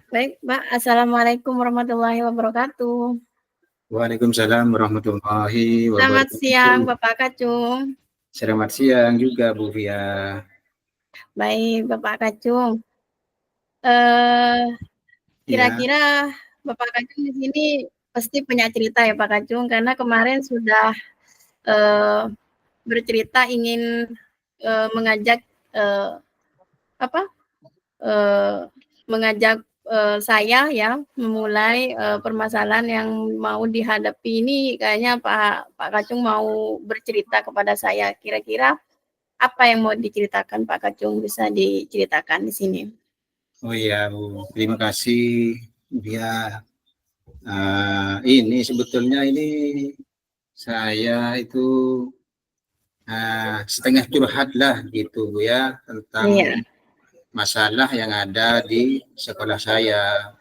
Baik, Mbak. Assalamualaikum warahmatullahi wabarakatuh. Waalaikumsalam warahmatullahi Selamat siang, wabarakatuh. Bapak Kacung. Selamat siang juga, Bu Fia. Baik, Bapak Kacung. Eh, Ya, Kira-kira Bapak Kacung di sini pasti punya cerita ya, Pak Kacung, karena kemarin sudah eh, bercerita ingin mengajak eh, apa? eh, mengajak saya ya memulai permasalahan yang mau dihadapi ini. Kayaknya Pak Kacung mau bercerita kepada saya. Kira-kira apa yang mau diceritakan Pak Kacung, bisa diceritakan di sini? oh iya, Bu. Terima kasih, Fia. Ini sebetulnya ini saya itu setengah curhat lah gitu, Bu ya, tentang Iya. masalah yang ada di sekolah saya.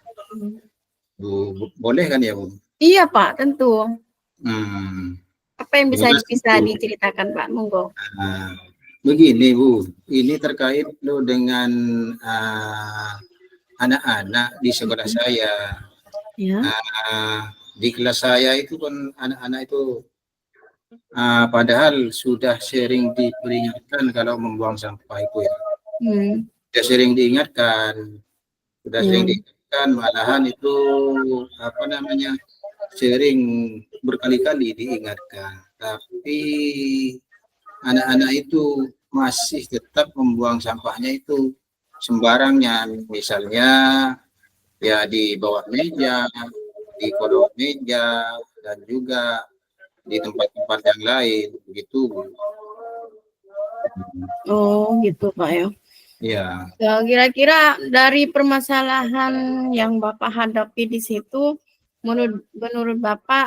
Boleh kan ya, Bu? Iya Pak, tentu. Hmm, Apa yang bisa Gimana bisa Bu? diceritakan Pak? Monggo. Nah, begini Bu, ini terkait lo dengan uh, anak-anak di sekolah saya. Ya. Uh, di kelas saya itu kan anak-anak itu padahal sudah sering diperingatkan kalau membuang sampah itu ya. Hmm. Sudah sering diingatkan, sudah sering Hmm. diingatkan, malahan itu apa namanya sering berkali-kali diingatkan. Tapi anak-anak itu masih tetap membuang sampahnya itu sembarangnya, misalnya ya di bawah meja, di kolong meja, dan juga di tempat-tempat yang lain begitu. Oh, gitu Pak ya. Ya, Ya, kira-kira dari permasalahan yang Bapak hadapi di situ, menurut Bapak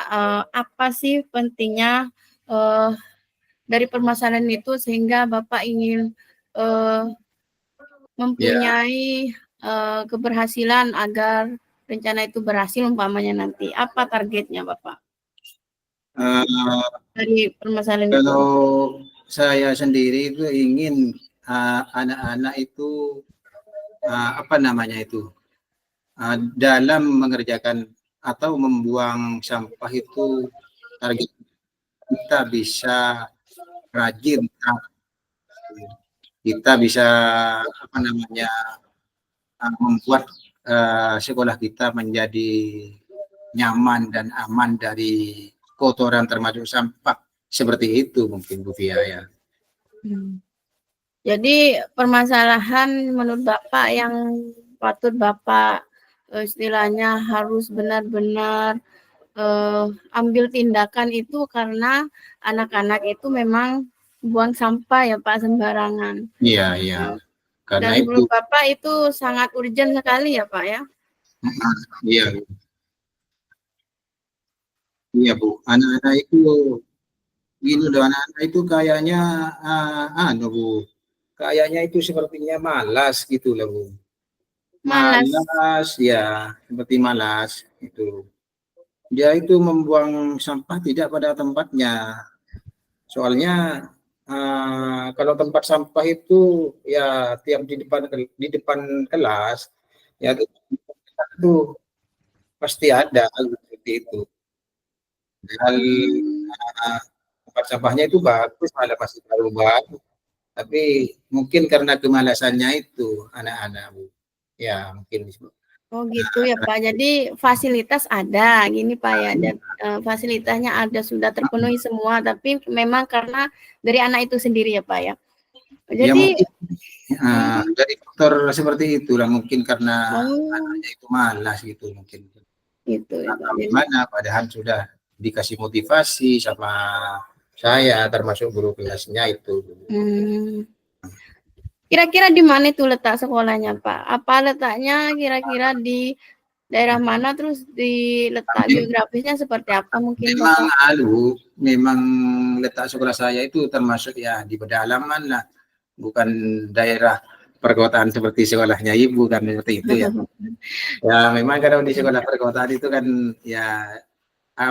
apa sih pentingnya eh, dari permasalahan itu sehingga Bapak ingin eh, ya. mempunyai keberhasilan agar rencana itu berhasil umpamanya nanti. Apa targetnya Bapak Uh, dari permasalahan itu? Kalau saya sendiri itu ingin anak-anak itu apa namanya itu dalam mengerjakan atau membuang sampah itu target kita bisa rajin, kita bisa apa namanya membuat sekolah kita menjadi nyaman dan aman dari kotoran termasuk sampah seperti itu mungkin Bu Fia ya. Jadi permasalahan menurut Bapak yang patut Bapak istilahnya harus benar-benar ambil tindakan itu karena anak-anak itu memang buang sampah ya Pak sembarangan. Iya, iya. Karena Dan itu, menurut Bapak itu sangat urgent sekali ya Pak ya. iya, iya Bu. Anak-anak itu, gini loh, anak-anak itu kayaknya, Bu, kayaknya itu sepertinya malas gitu loh Bu. Malas. Malas, ya, seperti malas itu. Dia itu membuang sampah tidak pada tempatnya. Soalnya kalau tempat sampah itu ya tiap di depan kelas ya itu pasti ada seperti itu. Dan tempat sampahnya itu bagus, malah masih baru-baru. Tapi mungkin karena kemalasannya itu anak-anak, Bu. Ya, mungkin. Oh gitu ya Pak. Jadi fasilitas ada, gini Pak ya. Dan fasilitasnya ada sudah terpenuhi semua, tapi memang karena dari anak itu sendiri ya Pak ya. Ya Jadi mungkin dari faktor seperti itulah, mungkin karena oh anaknya itu malas gitu mungkin. gitu ya Pak. Atau Jadi gimana, padahal sudah dikasih motivasi sama saya, termasuk guru kelasnya itu. hmm, kira-kira di mana itu letak sekolahnya Pak? Apa letaknya kira-kira di daerah mana, terus di letak geografisnya seperti apa mungkin Memang Bapak? memang letak sekolah saya itu termasuk ya di pedalaman lah, bukan daerah perkotaan seperti sekolahnya Ibu kan, seperti itu ya. Ya memang kalau di sekolah perkotaan itu kan ya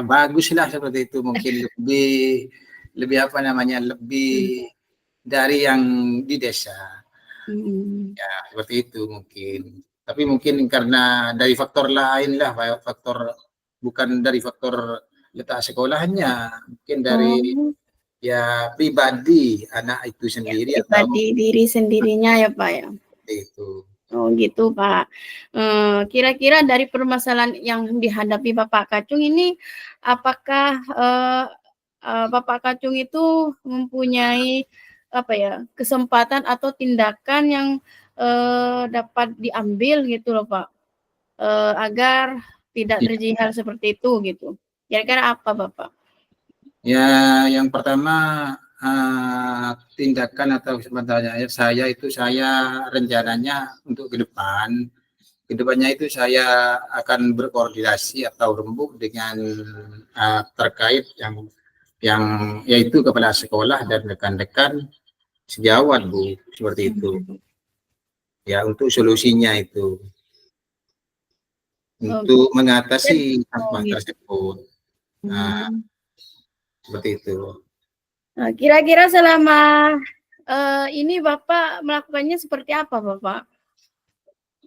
bagus lah seperti itu, mungkin lebih lebih apa namanya, lebih dari yang di desa. Hmm. Ya seperti itu mungkin. Tapi mungkin karena dari faktor lain lah, faktor bukan dari faktor letak sekolahnya, mungkin dari Oh, ya pribadi anak itu ya, sendiri atau pribadi diri sendirinya ya Pak ya. itu. Oh gitu Pak. Kira-kira dari permasalahan yang dihadapi Bapak Kacung ini, apakah Bapak Kacung itu mempunyai apa ya kesempatan atau tindakan yang dapat diambil gitu loh Pak, agar tidak Ya, terjadi hal seperti itu gitu. Kira-kira apa Bapak? ya yang pertama tindakan atau sebenarnya saya rencananya untuk kedepannya itu saya akan berkoordinasi atau rembuk dengan terkait yang yaitu kepala sekolah dan rekan-rekan sejawat Bu, seperti itu. Ya untuk solusinya itu Oh, untuk mengatasi oh sampah gitu. tersebut. Nah, seperti itu. Nah, kira-kira selama ini Bapak melakukannya seperti apa Bapak?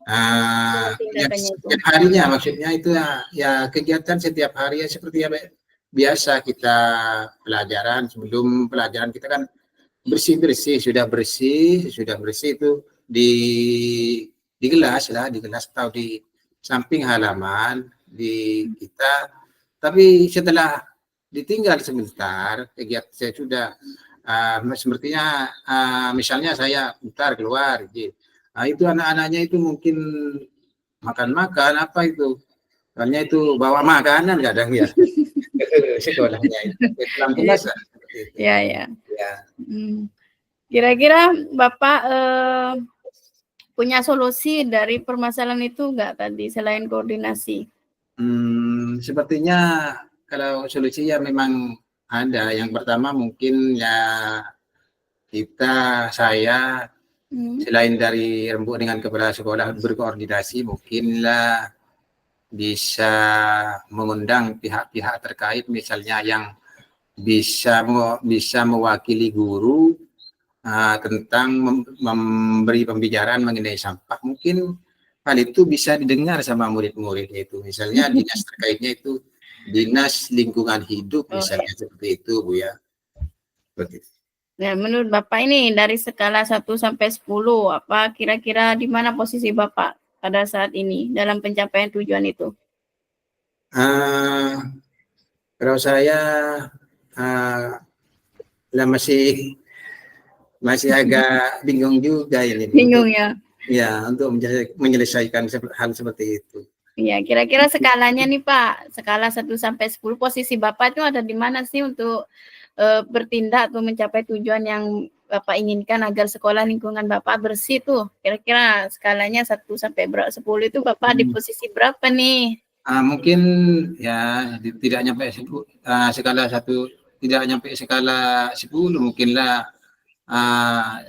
Ya, Tindakannya itu. setiap harinya maksudnya itu ya kegiatan setiap hari ya seperti biasa kita pelajaran, sebelum pelajaran kita kan sudah bersih itu di gelas lah, di gelas atau di samping halaman di kita. Tapi setelah ditinggal sebentar kegiatan saya sudah sepertinya misalnya saya bentar keluar gitu. Nah, itu anak-anaknya itu mungkin makan-makan apa itu, soalnya itu bawa makanan kadang ya sekolahnya itu dalam kelas lah, seperti itu Ya, ya. ya. Kira-kira Bapak punya solusi dari permasalahan itu nggak tadi selain koordinasi? Sepertinya kalau solusi ya memang ada. Yang pertama mungkin ya saya selain dari rembuk dengan kepala sekolah berkoordinasi, mungkinlah bisa mengundang pihak-pihak terkait misalnya yang bisa mewakili guru tentang memberi pembicaraan mengenai sampah. Mungkin hal itu bisa didengar sama murid-murid itu. Misalnya dinas terkaitnya itu dinas lingkungan hidup misalnya seperti itu Bu ya. Seperti itu. Nah, menurut Bapak ini dari skala 1 sampai 10, apa kira-kira di mana posisi Bapak pada saat ini dalam pencapaian tujuan itu? Kalau saya lah masih agak bingung juga ini Bu, Bingung ya? untuk menyelesaikan hal seperti itu. Ya, kira-kira skalanya nih Pak, skala 1 sampai 10 posisi Bapak itu ada di mana sih untuk bertindak atau mencapai tujuan yang Bapak inginkan agar sekolah lingkungan Bapak bersih tuh. Kira-kira skalanya 1 sampai 10 itu Bapak di posisi berapa nih? Mungkin ya tidak nyampe skala 1, tidak nyampe skala 10, mungkinlah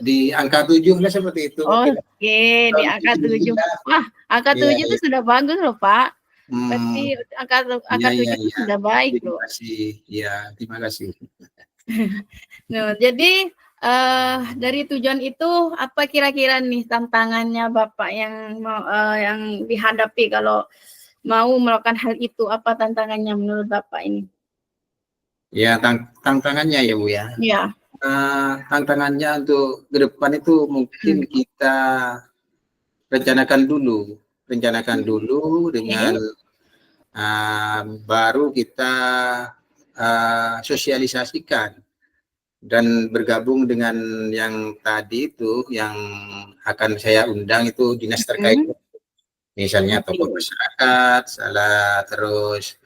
di angka 7 lah seperti itu mungkin. Oke, di angka 7. Wah, angka 7 itu sudah bagus loh, Pak. Berarti angka 7 itu sudah baik loh. Terima kasih. Ya, terima kasih. Nah, jadi dari tujuan itu apa kira-kira nih tantangannya Bapak yang yang dihadapi kalau mau melakukan hal itu, apa tantangannya menurut Bapak ini? Ya, tantangannya ya Bu ya. Iya. Tantangannya untuk ke depan itu mungkin kita rencanakan dulu dengan baru kita sosialisasikan dan bergabung dengan yang tadi itu yang akan saya undang itu dinas terkait, misalnya tokoh masyarakat, terus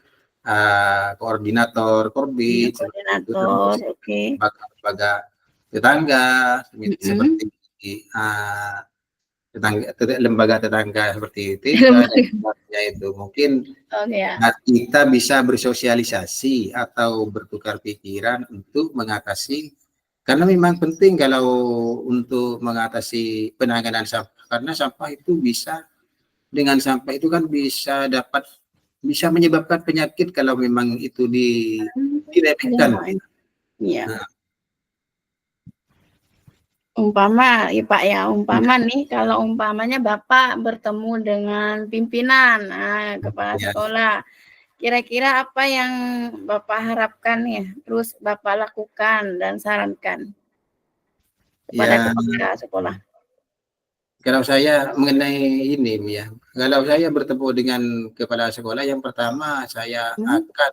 koordinator Korbit, Koordinator, oke. lembaga tetangga seperti lembaga tetangga seperti itu mungkin kita bisa bersosialisasi atau bertukar pikiran untuk mengatasi, karena memang penting kalau untuk mengatasi penanganan sampah, karena sampah itu dengan sampah itu kan bisa menyebabkan penyakit kalau memang itu diremehkan. Iya. Umpama ya Pak ya, umpama nih kalau umpamanya Bapak bertemu dengan pimpinan, kepala Ya, sekolah, kira-kira apa yang Bapak harapkan ya, terus Bapak lakukan dan sarankan kepada ya, kepala sekolah? kalau saya mengenai ini, Bu, ya, kalau saya bertemu dengan kepala sekolah, yang pertama saya Hmm, akan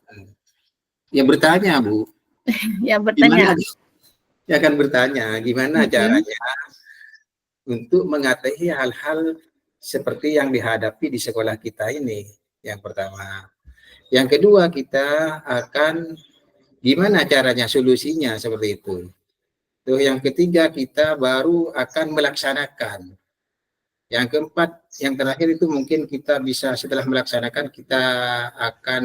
ya bertanya, Bu, ya bertanya. gimana saya akan bertanya, gimana Mhm, caranya untuk mengatasi hal-hal seperti yang dihadapi di sekolah kita ini, yang pertama. Yang kedua, kita akan gimana caranya, solusinya, seperti itu. Terus yang ketiga, kita baru akan melaksanakan. Yang keempat, yang terakhir itu mungkin kita bisa setelah melaksanakan, kita akan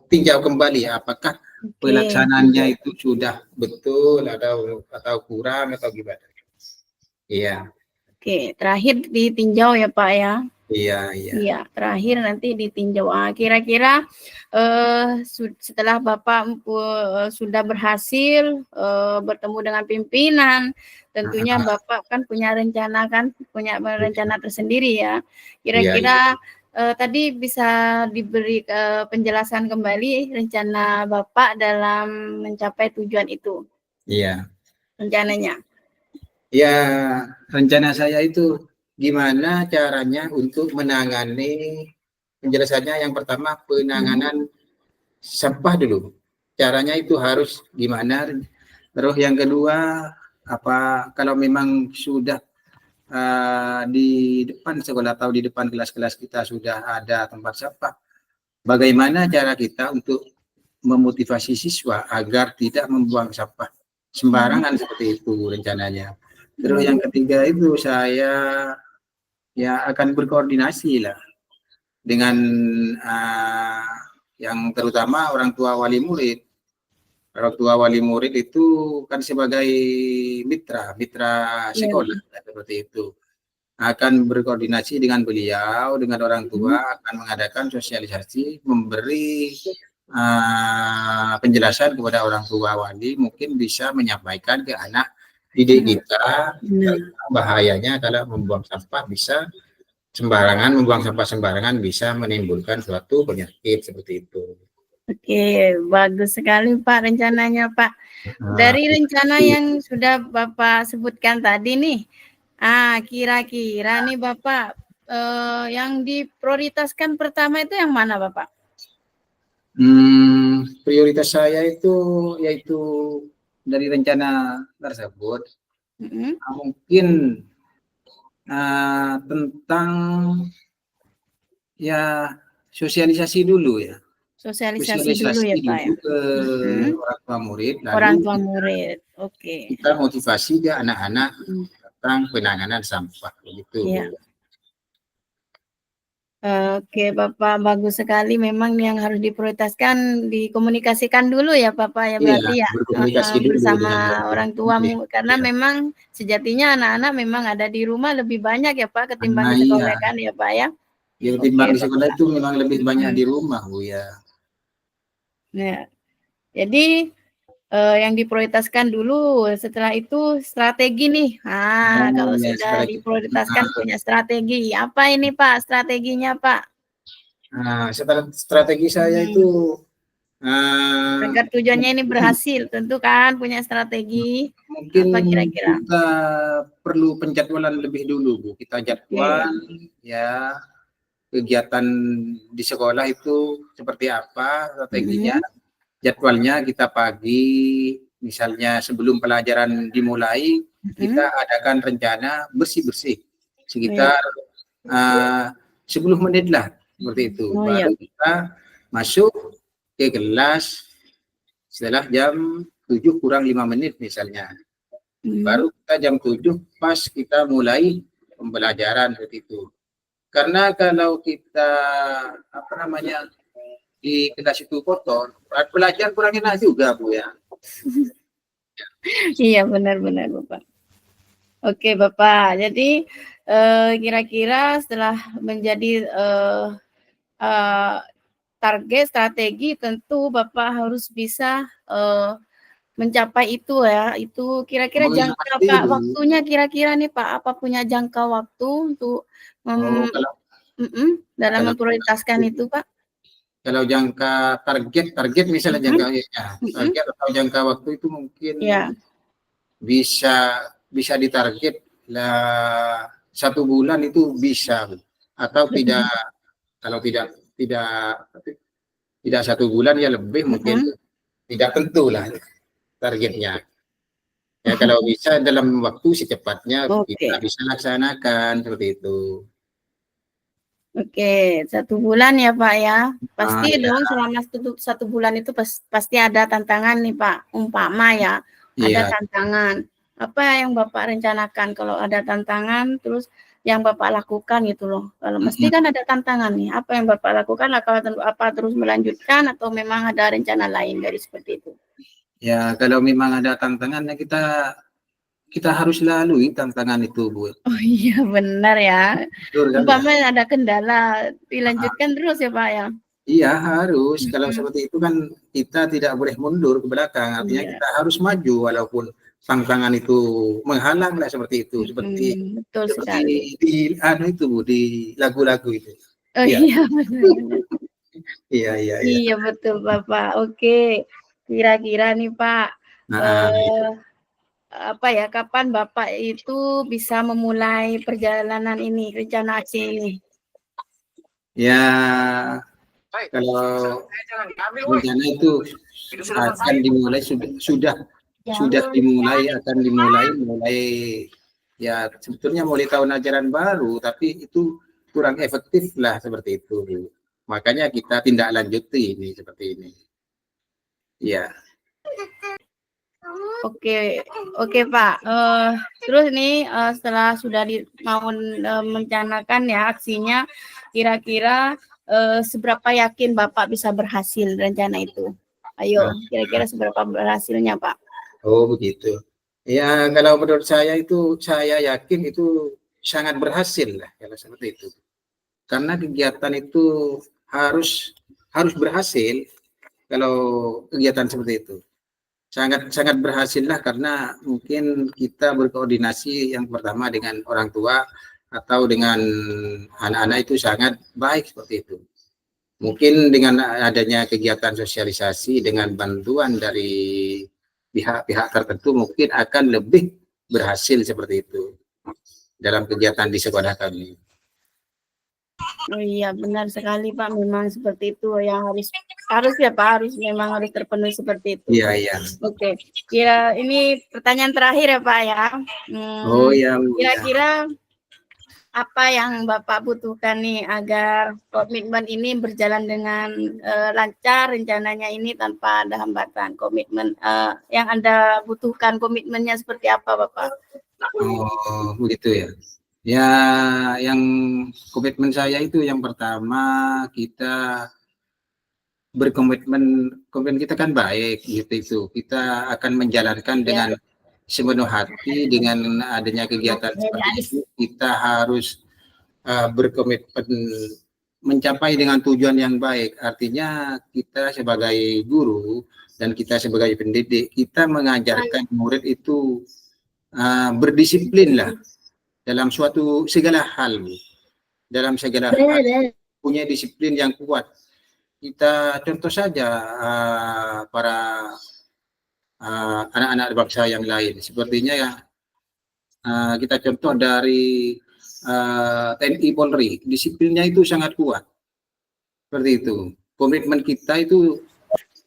tinjau kembali apakah oke. pelaksanaannya itu sudah betul atau kurang atau gimana. Iya, Oke, terakhir ditinjau ya Pak ya. iya, iya. Iya, terakhir nanti ditinjau. Kira-kira setelah Bapak sudah berhasil bertemu dengan pimpinan, tentunya Heeh, Bapak kan punya rencana kan, punya rencana tersendiri ya. iya, iya, Kira-kira tadi bisa diberi penjelasan kembali rencana Bapak dalam mencapai tujuan itu, iya. rencananya. Ya, rencana saya itu gimana caranya untuk menangani, penjelasannya yang pertama Mhm. penanganan sampah dulu. Caranya itu harus gimana. Terus yang kedua, apa kalau memang sudah di depan sekolah atau di depan kelas-kelas kita sudah ada tempat sampah, bagaimana cara kita untuk memotivasi siswa agar tidak membuang sampah Mhm. sembarangan, seperti itu rencananya. Terus Mhm. yang ketiga itu saya ya akan berkoordinasi lah dengan yang terutama orang tua wali murid. Orang tua wali murid itu kan sebagai mitra Iya. sekolah, seperti itu. Akan berkoordinasi dengan beliau, dengan orang tua, Mhm. akan mengadakan sosialisasi, memberi penjelasan kepada orang tua wali, mungkin bisa menyampaikan ke anak didik Mhm. kita Benar. bahayanya kalau membuang sampah bisa sembarangan, membuang sampah sembarangan bisa menimbulkan suatu penyakit, seperti itu. Oke, bagus sekali Pak rencananya Pak. Nah, Dari rencana yang sudah Bapak sebutkan tadi nih, kira-kira nih Bapak, yang diprioritaskan pertama itu yang mana Bapak? prioritas saya itu yaitu dari rencana tersebut, Mhm, mungkin tentang ya sosialisasi dulu ya, sosialisasi dulu sosialisasi ya Pak dulu ya? ke Mhm, orang tua murid, orang lalu tua murid, oke. kita motivasi ke anak-anak Mhm, tentang penanganan sampah, begitu, Bu. iya. Oke Bapak, bagus sekali memang yang harus diprioritaskan dikomunikasikan dulu ya Bapak ya Iya, berarti ya? berkomunikasi dulu Bersama dengan orang tua orang murid. tuamu karena Iya. memang sejatinya anak-anak memang ada di rumah lebih banyak ya Pak ketimbang di Iya, sekolah kan ya Pak ya? ya Oke ketimbang di sekolah Bapak, itu memang lebih banyak mhm. di rumah, Bu, ya. Nah, jadi, yang diprioritaskan dulu setelah itu strategi nih. Oh, Kalau ya sudah setelah itu diprioritaskan punya strategi, apa ini Pak strateginya Pak? setelah strategi saya itu, Mhm. eee, Agar tujuannya ini mungkin berhasil, tentu kan punya strategi, mungkin apa kira-kira? kita perlu penjadwalan lebih dulu, Bu. Kita Oke, jadwal ya kegiatan di sekolah itu seperti apa strateginya, mhm, jadwalnya kita pagi, misalnya sebelum pelajaran dimulai, kita mhm, adakan rencana bersih-bersih oh ya, sekitar, eee, 10 menit lah, seperti itu. oh ya, Baru kita masuk ke kelas setelah jam 7 kurang 5 menit misalnya. mhm, Baru kita jam 7 pas kita mulai pembelajaran, seperti itu. Karena kalau kita, apa namanya, di kelas itu kotor, belajar kurang enak juga, Bu, ya. iya benar benar Bapak. Oke Bapak, jadi, kira-kira setelah menjadi, eee, target strategi tentu Bapak harus bisa, mencapai itu ya, itu kira-kira Oh iya jangka pasti Pak, Bu. waktunya kira-kira nih Pak, apa punya jangka waktu untuk Oh kalau dalam kalau memprioritaskan itu Pak? kalau jangka target misalnya Mhm, jangka ya, mhm, target atau jangka waktu itu mungkin iya, bisa bisa ditarget lah 1 bulan itu bisa Bu. Atau tidak kalau tidak tidak 1 bulan ya lebih mungkin mhm, tidak tentu lah targetnya. Ya kalau bisa dalam waktu secepatnya kita oke. bisa laksanakan seperti itu. Oke, 1 bulan ya Pak ya. Ah, Pasti ya, dong selama 1 bulan itu pasti ada tantangan nih Pak. Umpama ya, ada iya. tantangan. Apa yang Bapak rencanakan kalau ada tantangan, terus yang Bapak lakukan gitu loh. Kalau mesti Mhm. kan ada tantangan nih. Apa yang Bapak lakukan? Apa terus melanjutkan atau memang ada rencana lain dari seperti itu? Ya kalau memang ada tantangan ya kita kita harus lalui tantangan itu, Bu. Oh iya benar ya. Betul kan ya? Umpama ada kendala, Ah, dilanjutkan terus ya Pak ya. iya harus. Kalau Mhm. seperti itu kan kita tidak boleh mundur ke belakang. Artinya Iya. kita harus maju walaupun tantangan itu menghalang lah seperti itu. Seperti Betul seperti sekali. di anu itu, Bu, di lagu-lagu itu. Oh Iya, iya, benar benar. iya, iya, iya. Iya betul Bapak. Oke, kira-kira nih Pak, Nah, eee, apa ya, kapan Bapak itu bisa memulai perjalanan ini, rencana aksi ini? ya kalau rencana itu akan dimulai sudah dimulai akan dimulai mulai ya sebetulnya mulai tahun ajaran baru tapi itu kurang efektif lah seperti itu. Makanya kita tindak lanjuti ini seperti ini. Iya. Oke oke Pak, terus nih, setelah sudah mau, merencanakan ya aksinya, kira-kira, seberapa yakin Bapak bisa berhasil rencana itu? Nah, Ayo, kira-kira seberapa berhasilnya Pak? oh begitu. Ya kalau menurut saya itu saya yakin itu sangat berhasil lah kalau seperti itu. Karena kegiatan itu harus harus berhasil kalau kegiatan seperti itu. Sangat sangat berhasil lah karena mungkin kita berkoordinasi yang pertama dengan orang tua atau dengan anak-anak itu sangat baik seperti itu. Mungkin dengan adanya kegiatan sosialisasi dengan bantuan dari pihak-pihak tertentu mungkin akan lebih berhasil seperti itu dalam kegiatan di sekolah kami. Oh iya, benar sekali Pak, memang seperti itu yang harus harus ya Pak, memang harus terpenuhi seperti itu. Iya, iya. Oke, ini pertanyaan terakhir ya Pak ya. Oh iya, Bu, ya. Kira-kira apa yang Bapak butuhkan nih agar komitmen ini berjalan dengan lancar rencananya ini tanpa ada hambatan komitmen yang Anda butuhkan komitmennya seperti apa Bapak? Oh, begitu ya. Ya, yang komitmen saya itu yang pertama kita komitmen kita kan baik gitu itu. Kita akan menjalankan Ya. dengan sepenuh hati dengan adanya kegiatan seperti itu kita harus berkomitmen mencapai dengan tujuan yang baik. Artinya kita sebagai guru dan kita sebagai pendidik kita mengajarkan murid itu berdisiplin lah dalam segala hal. Dalam segala hal punya disiplin yang kuat. Kita contoh saja para anak-anak bangsa yang lain. Sepertinya ya kita contoh dari TNI Polri, disiplinnya itu sangat kuat. Seperti itu. Komitmen kita itu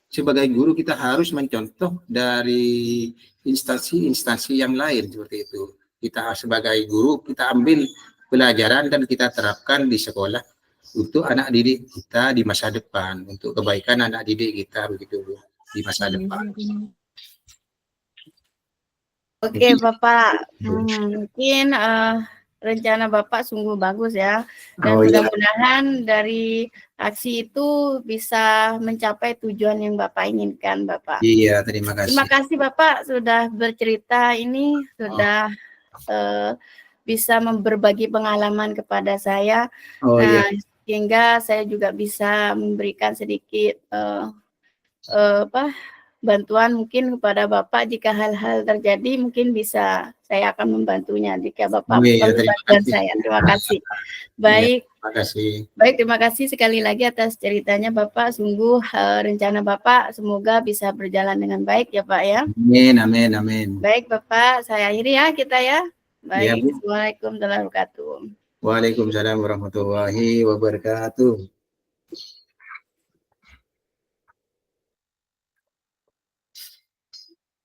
sebagai guru kita harus mencontoh dari instansi-instansi yang lain seperti itu. Kita sebagai guru kita ambil pelajaran dan kita terapkan di sekolah untuk anak didik kita di masa depan, untuk kebaikan anak didik kita begitu di masa depan. Oke Bapak, mungkin rencana Bapak sungguh bagus ya, dan Oh iya, mudah-mudahan dari aksi itu bisa mencapai tujuan yang Bapak inginkan Bapak. iya terima Terima kasih. kasih Bapak sudah bercerita ini, Oh, sudah bisa berbagi pengalaman kepada saya, oh iya, sehingga saya juga bisa memberikan sedikit apa bantuan mungkin kepada Bapak jika hal-hal terjadi mungkin bisa saya akan membantunya jika Bapak Iya, perlu terima bantuan kasih. saya. Terima kasih. Iya, Baik, terima kasih. baik terima kasih sekali lagi atas ceritanya Bapak. Sungguh rencana Bapak semoga bisa berjalan dengan baik ya Pak ya. Amin, amin, amin. Baik Bapak, saya akhiri ya kita ya. Ya, Baik, Bu. Assalamualaikum warahmatullahi wabarakatuh. Waalaikumsalam warahmatullahi wabarakatuh.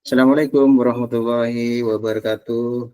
Assalamualaikum warahmatullahi wabarakatuh.